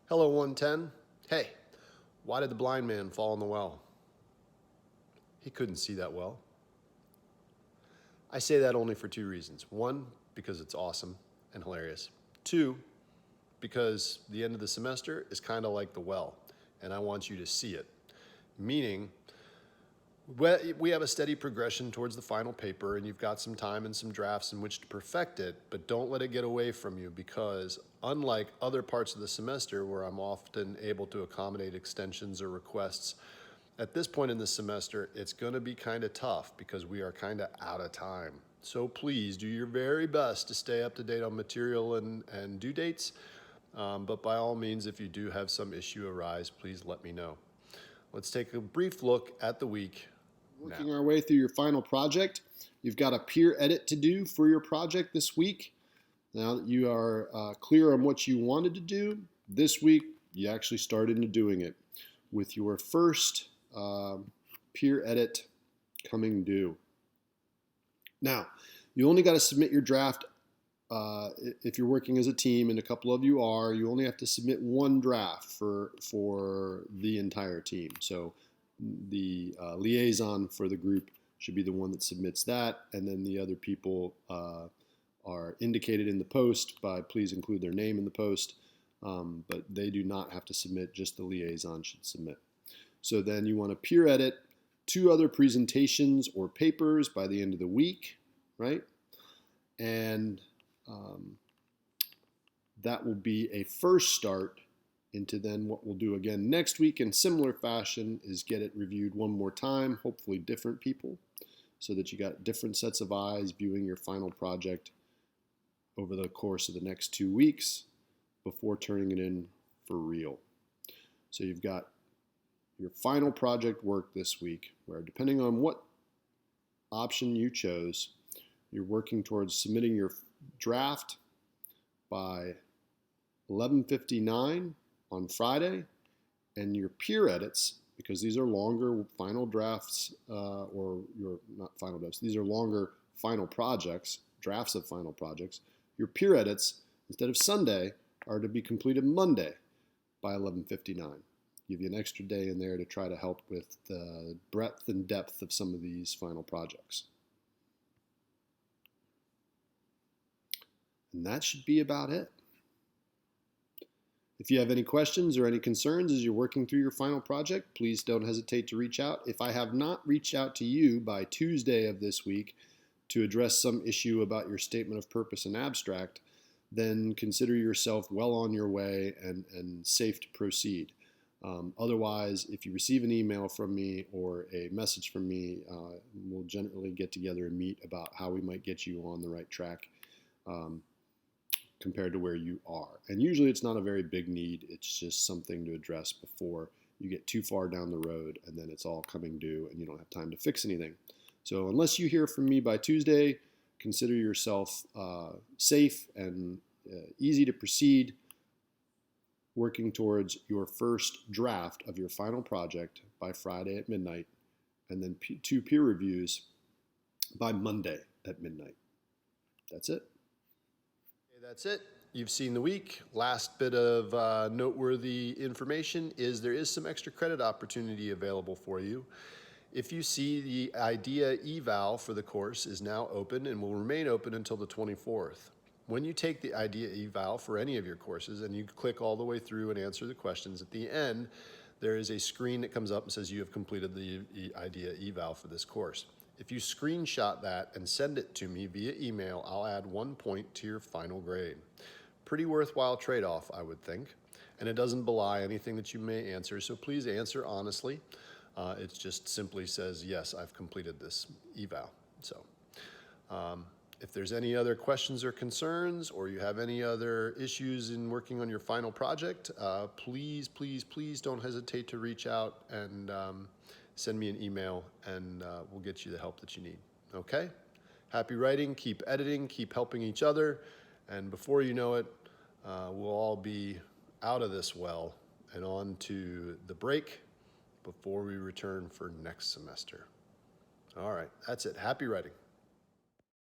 Hello 110. Hey, why did the blind man fall in the well? He couldn't see that well. I say that only for two reasons. One, because it's awesome and hilarious. Two, because the end of the semester is kind of like the well, and I want you to see it. Meaning, we have a steady progression towards the final paper, and you've got some time and some drafts in which to perfect it, but don't let it get away from you, because unlike other parts of the semester where I'm often able to accommodate extensions or requests, at this point in the semester, it's going to be kind of tough because we are kind of out of time. So please do your very best to stay up to date on material and due dates. But by all means, if you do have some issue arise, please let me know. Let's take a brief look at the week. Working our way through your final project. You've got a peer edit to do for your project this week. Now that you are clear on what you wanted to do, this week you actually start into doing it with your first peer edit coming due. Now, you only got to submit your draft if you're working as a team, and a couple of you are. You only have to submit one draft for the entire team. So the liaison for the group should be the one that submits that, and then the other people are indicated in the post by please include their name in the post, but they do not have to submit, just the liaison should submit. So then you want to peer edit 2 other presentations or papers by the end of the week, right? And that will be a first start into then what we'll do again next week in similar fashion is get it reviewed one more time, hopefully different people, so that you got different sets of eyes viewing your final project over the course of the next 2 weeks before turning it in for real. So you've got your final project work this week, where depending on what option you chose, you're working towards submitting your draft by 11:59 on Friday, and your peer edits, because these are longer final drafts, or your not final drafts, these are longer final projects, drafts of final projects. Your peer edits, instead of Sunday, are to be completed Monday by 11:59. Give you an extra day in there to try to help with the breadth and depth of some of these final projects. And that should be about it. If you have any questions or any concerns as you're working through your final project, please don't hesitate to reach out. If I have not reached out to you by Tuesday of this week to address some issue about your statement of purpose and abstract, then consider yourself well on your way and safe to proceed. Otherwise, if you receive an email from me or a message from me, we'll generally get together and meet about how we might get you on the right track compared to where you are. And usually it's not a very big need. It's just something to address before you get too far down the road and then it's all coming due and you don't have time to fix anything. So unless you hear from me by Tuesday, consider yourself safe and easy to proceed, working towards your first draft of your final project by Friday at midnight, and then 2 peer reviews by Monday at midnight. That's it. Okay, that's it. You've seen the week. Last bit of noteworthy information is there is some extra credit opportunity available for you. If you see the IDEA eval for the course is now open and will remain open until the 24th. When you take the IDEA eval for any of your courses and you click all the way through and answer the questions, at the end, there is a screen that comes up and says you have completed the IDEA eval for this course. If you screenshot that and send it to me via email, I'll add 1 point to your final grade. Pretty worthwhile trade-off, I would think. And it doesn't belie anything that you may answer, so please answer honestly. It just simply says, yes, I've completed this eval. So. If there's any other questions or concerns, or you have any other issues in working on your final project, please, please, please don't hesitate to reach out and send me an email, and we'll get you the help that you need. Okay? Happy writing, keep editing, keep helping each other, and before you know it, we'll all be out of this well and on to the break before we return for next semester. All right, that's it. Happy writing.